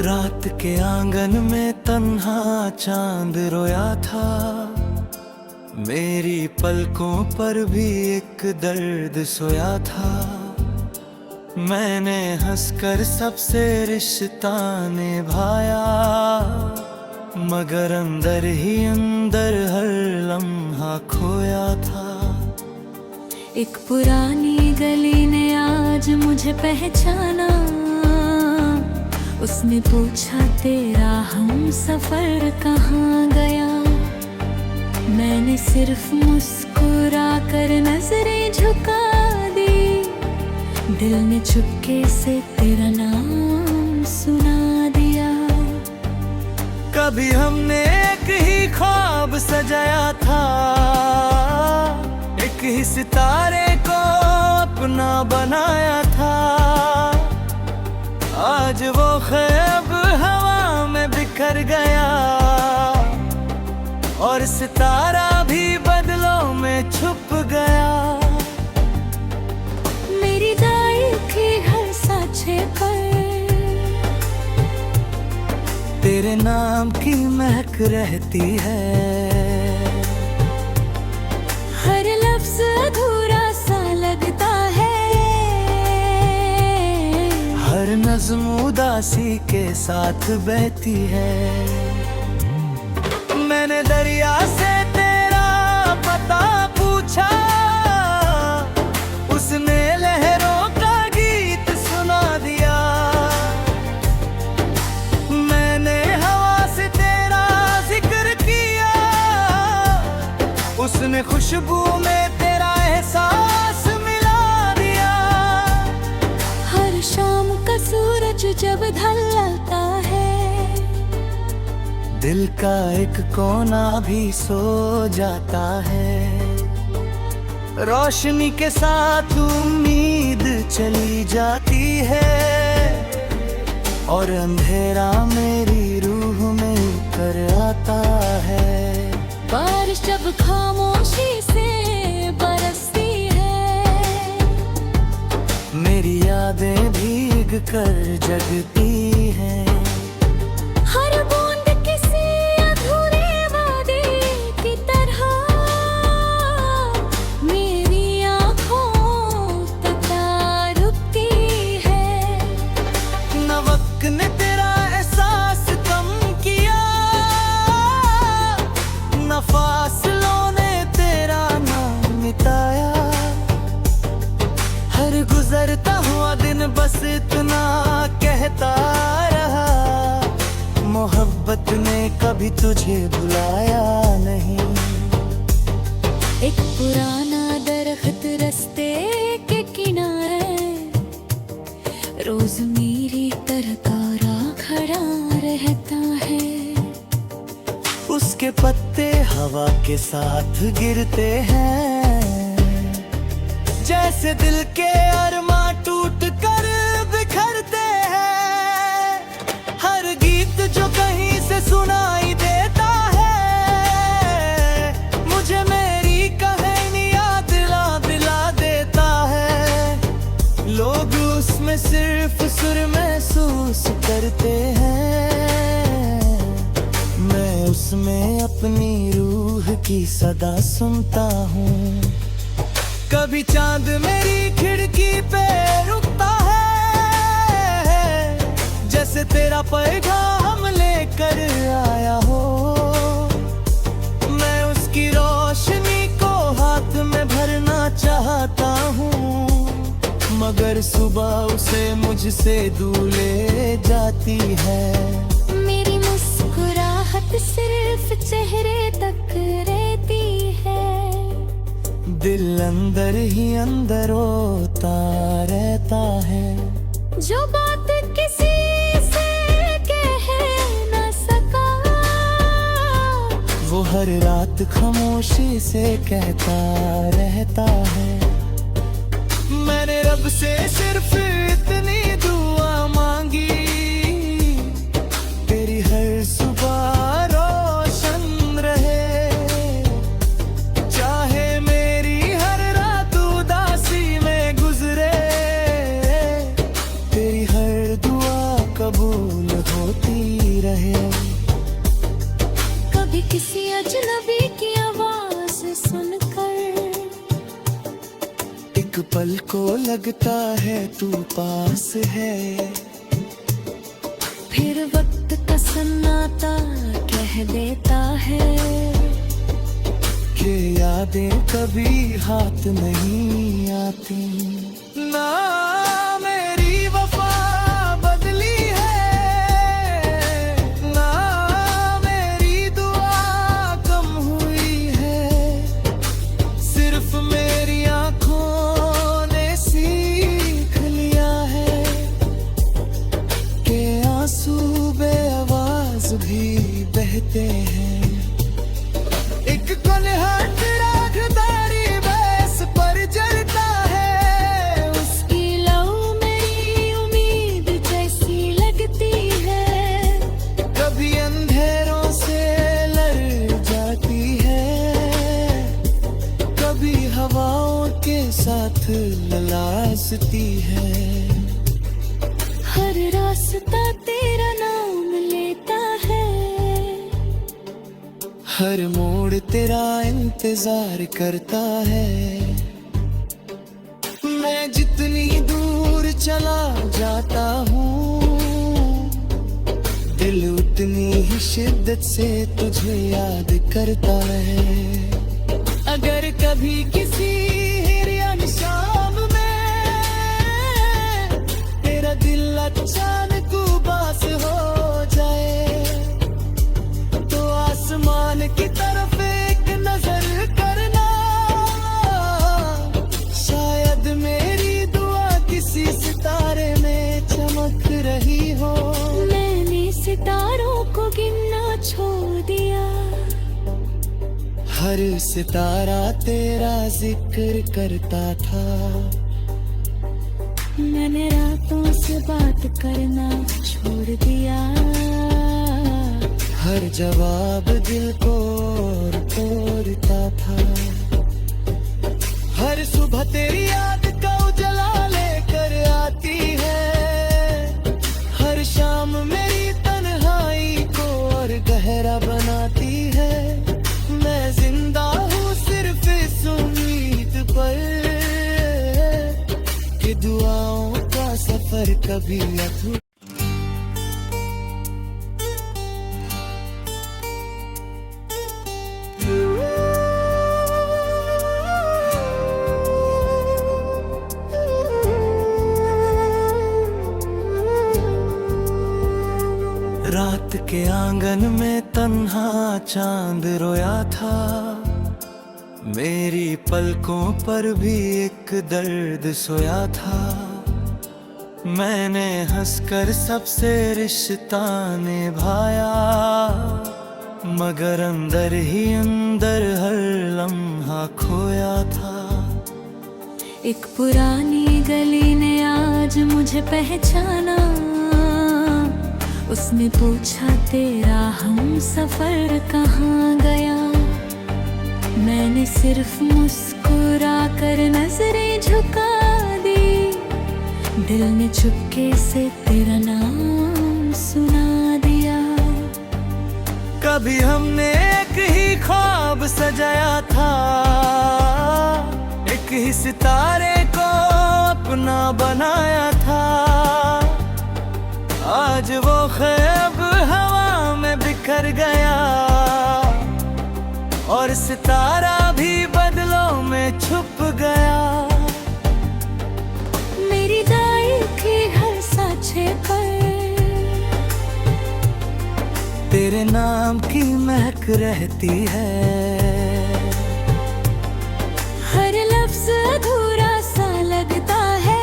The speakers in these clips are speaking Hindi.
रात के आंगन में तन्हा चांद रोया था, मेरी पलकों पर भी एक दर्द सोया था। मैंने हंसकर सबसे रिश्ता निभाया, मगर अंदर ही अंदर हर लम्हा खोया था। एक पुरानी गली ने आज मुझे पहचाना, उसने पूछा तेरा हम सफर कहाँ गया। मैंने सिर्फ मुस्कुरा कर नजरें झुका दी, दिल ने चुपके से तेरा नाम सुना दिया। कभी हमने एक ही ख्वाब सजाया था, एक ही सितारे को अपना बनाया था। आज वो ख्वाब हवा में बिखर गया, और सितारा भी बदलों में छुप गया। मेरी दाई थी हर साँचे पर तेरे नाम की महक रहती है, हर लफ्ज अधूरा सा लगता है। हर नज़्म उदासी के साथ बहती है। मैंने दरिया से तेरा पता पूछा, उसने लहरों का गीत सुना दिया। मैंने हवा से तेरा जिक्र किया, उसने खुशबू में तेरा एहसास मिला दिया। हर शाम का सूरज जब ढलता है, दिल का एक कोना भी सो जाता है। रोशनी के साथ उम्मीद चली जाती है, और अंधेरा मेरी रूह में कर आता है। बारिश जब खामोशी से बरसती है, मेरी यादें भीग कर जगती हैं। हर बूंद किसी अधूरे वादे की तरह मेरी आँखों तक रुकती है। न वक्त ने तेरा एहसास कम किया, न फासलों ने तेरा नाम मिटाया। हर गुजरता हुआ दिन बस इतना कहता रहा, मोहब्बत ने कभी तुझे बुलाया नहीं। एक पुराना दरख्त रास्ते के किनारे रोज मेरी तरह कारा खड़ा रहता है। उसके पत्ते हवा के साथ गिरते हैं, जैसे दिल के अरमां टूट कर बिखरते हैं। हर गीत जो कहीं से सुनाई देता है, मुझे मेरी कहानियां दिला दिला देता है। लोग उसमें सिर्फ सुर महसूस करते हैं, मैं उसमें अपनी रूह की सदा सुनता हूँ। कभी चांद मेरी खिड़की पे रुकता है, जैसे तेरा पैगाम लेकर आया हो। मैं उसकी रोशनी को हाथ में भरना चाहता हूँ, मगर सुबह उसे मुझसे दूर ले जाती है। मेरी मुस्कुराहट सिर्फ चेहरे तक रहती है, दिल अंदर ही अंदर रोता रहता है। जो बात किसी से कह न सका, वो हर रात खामोशी से कहता रहता है। मैंने रब से सिर्फ इतनी दुआ मांगी, तेरी हर सुबह रोशन रहे। चाहे मेरी हर रात उदासी में गुजरे, तेरी हर दुआ कबूल होती रहे। कभी किसी अजनबी की आवाज सुनकर एक पल को लगता है तू पास है। फिर वक्त का सन्नाटा कह देता है कि यादें कभी हाथ नहीं आती। ना मेरी वफा बदली है, ना मेरी दुआ कम हुई है, सिर्फ मेरी आंखों ने सीख लिया है कि आंसू बेआवाज भी बहते हैं। एक कलहट रागदारी बस पर जलता है, उसकी लौ मेरी उम्मीद जैसी लगती है। कभी अंधेरों से लड़ जाती है, कभी हवाओं के साथ ललासती है। हर रास्ता तेरा नाम लेता है, हर मोड़ तेरा इंतजार करता है। मैं जितनी दूर चला जाता हूँ, दिल उतनी ही शिद्दत से तुझे याद करता है। अगर कभी किसी हिरन शाम में तेरा दिल अचानक उबास हो जाए, तो आसमान की तरफ एक नजर करना। शायद मेरी दुआ किसी सितारे में चमक रही हो। मैंने सितारों को गिनना छोड़ दिया, हर सितारा तेरा जिक्र करता था। मैंने रातों से बात करना छोड़ दिया, हर जवाब दिल को और तोड़ता था। हर सुबह तेरी याद का उजला लेकर आती है, हर शाम मेरी तन्हाई को और गहरा बनाती है। मैं जिंदा हूँ सिर्फ इस उम्मीद पर कि दुआओं का सफर कभी अधूरा। रात के आंगन में तन्हा चांद रोया था, मेरी पलकों पर भी एक दर्द सोया था। मैंने हंसकर सबसे रिश्ता निभाया, मगर अंदर ही अंदर हर लम्हा खोया था। एक पुरानी गली ने आज मुझे पहचाना, उसने पूछा तेरा हम सफर कहाँ गया। मैंने सिर्फ मुस्कुरा कर नजरें झुका दी, दिल ने चुपके से तेरा नाम सुना दिया। कभी हमने एक ही ख्वाब सजाया था, एक ही सितारे को अपना बनाया था। आज वो ख्वाब हवा में बिखर गया, और सितारा भी बदलों में छुप गया। मेरी दाई की हर साँचे पर तेरे नाम की महक रहती है, हर लफ्ज अधूरा सा लगता है।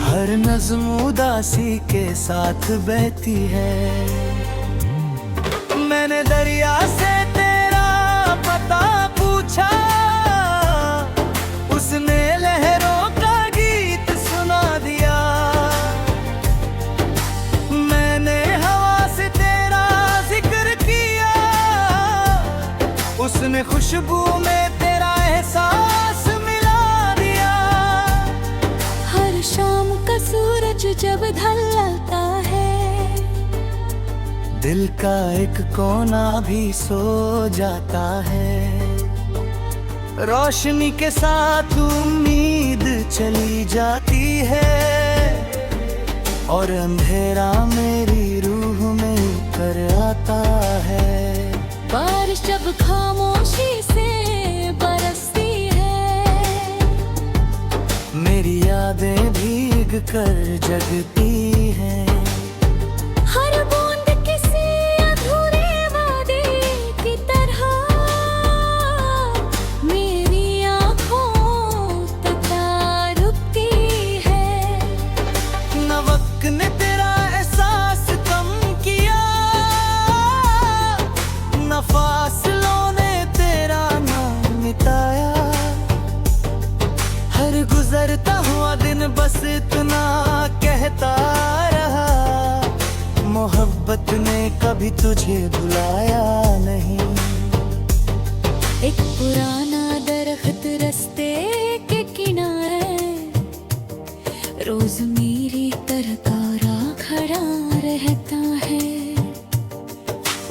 हर नज़्म उदासी के साथ बहती है। मैंने दरिया से तेरा पता पूछा, उसने लहरों का गीत सुना दिया। मैंने हवा से तेरा जिक्र किया, उसने खुशबू में तेरा एहसास मिला दिया। हर शाम का सूरज जब ढलता है, दिल का एक कोना भी सो जाता है। रोशनी के साथ उम्मीद चली जाती है और अंधेरा मेरी रूह में उतर आता है। बारिश जब खामोशी से बरसती है, मेरी यादें भीग कर जगती हैं। हर बूंद किसी अधूरे वादे की तरह मेरी आँखों तक रुकती है। न वक्त ने तेरा एहसास कम किया, न फासलों ने तेरा नाम मिटाया। हर गुजरता हुआ दिन बस इतना कहता रहा, मोहब्बत ने कभी तुझे बुलाया नहीं। एक पुराना दरख्त रास्ते के किनारे रोज मेरी तरकारा खड़ा रहता है।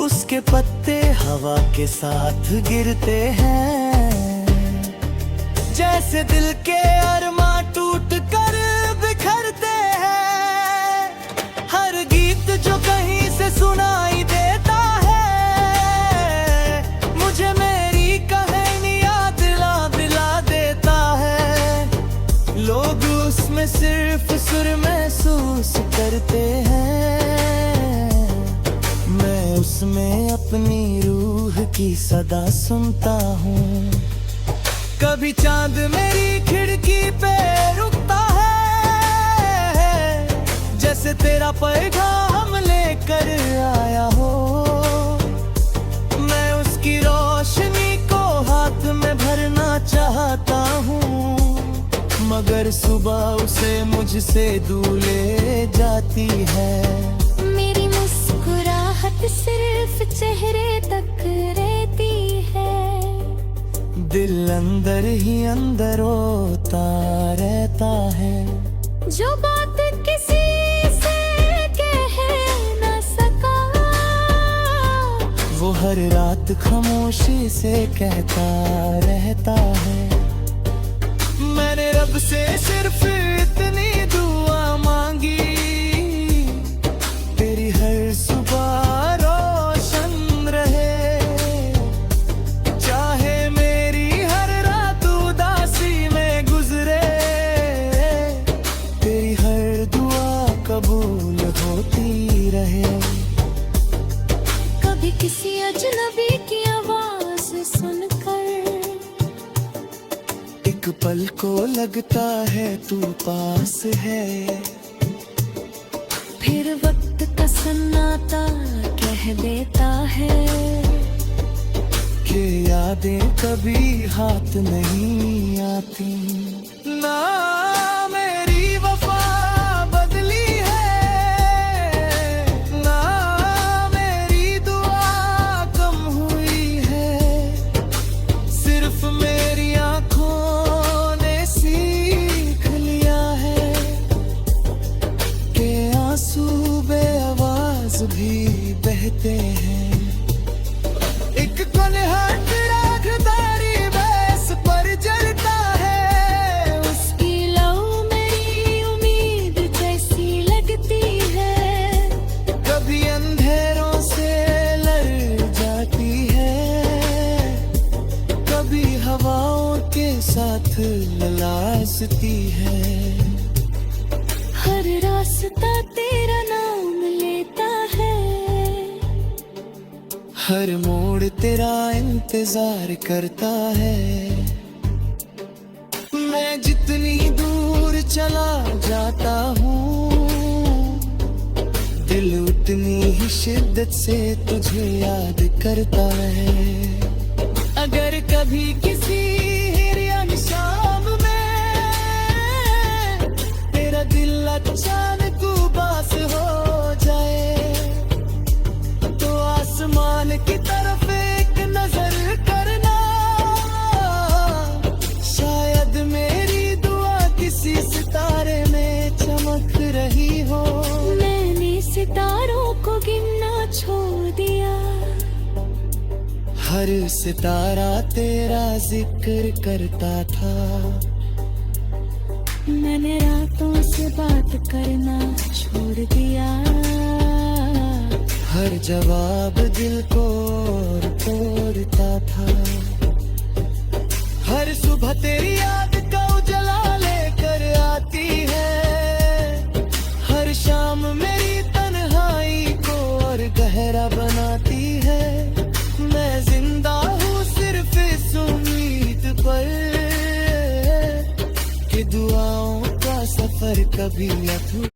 उसके पत्ते हवा के साथ गिरते हैं, जैसे दिल के अरमा टूट कर बिखरते हैं। हर गीत जो कहीं से सुनाई देता है, मुझे मेरी कहानियाँ दिला देता है। लोग उसमें सिर्फ सुर महसूस करते हैं, मैं उसमें अपनी रूह की सदा सुनता हूँ। कभी चांद मेरी खिड़की पे रुकता है, जैसे तेरा पैगाम लेकर आया हो। मैं उसकी रोशनी को हाथ में भरना चाहता हूँ, मगर सुबह उसे मुझसे दूर ले जाती है। मेरी मुस्कुराहट सिर्फ चेहरे तक रहती है, दिल अंदर ही अंदर रोता रहता है। जो बात किसी से कह न सका, वो हर रात खामोशी से कहता रहता है। मैंने रब से सिर्फ इतनी दुआ मांगी, तेरी हर सुबह रोशन रहे। चाहे मेरी हर रात उदासी में गुजरे, तेरी हर दुआ कबूल होती रहे। कभी किसी अजनबी की आवाज सुनकर एक पल को लगता है तू पास है, फिर वक्त का सन्नाटा कह देता है कि यादें कभी हाथ नहीं आती। ना मेरी वफा बदली है, ना मेरी दुआ कम हुई है, सिर्फ मेरी आँखों ने सीख लिया है कि आंसू बेआवाज भी बहते हैं। एक कलहट रागदारी बस पर जलता है, उसकी लौ मेरी उम्मीद जैसी लगती है। कभी अंधेरों से लड़ जाती है, कभी हवाओं के साथ ललासती है। हर रास्ता तेरा नाम लेता है, हर मोड़ तेरा इंतजार करता है। मैं जितनी दूर चला जाता हूँ, दिल उतनी ही शिद्दत से तुझे याद करता है। अगर कभी किसी हिरियन शाम में तेरा दिल अचानक उबास हो जाए, तो आसमान की तरफ एक नजर करना, शायद मेरी दुआ किसी सितारे में चमक रही हो। मैंने सितारों को गिनना छोड़ दिया। हर सितारा तेरा जिक्र करता था, मैंने रातों से बात करना छोड़ दिया। हर जवाब दिल को और तोड़ता था। हर सुबह तेरी याद का उजला लेकर आती है, हर शाम मेरी तन्हाई को और गहरा बनाती है। मैं जिंदा हूँ सिर्फ इस उम्मीद पर कि दुआओं का सफर कभी अधूरा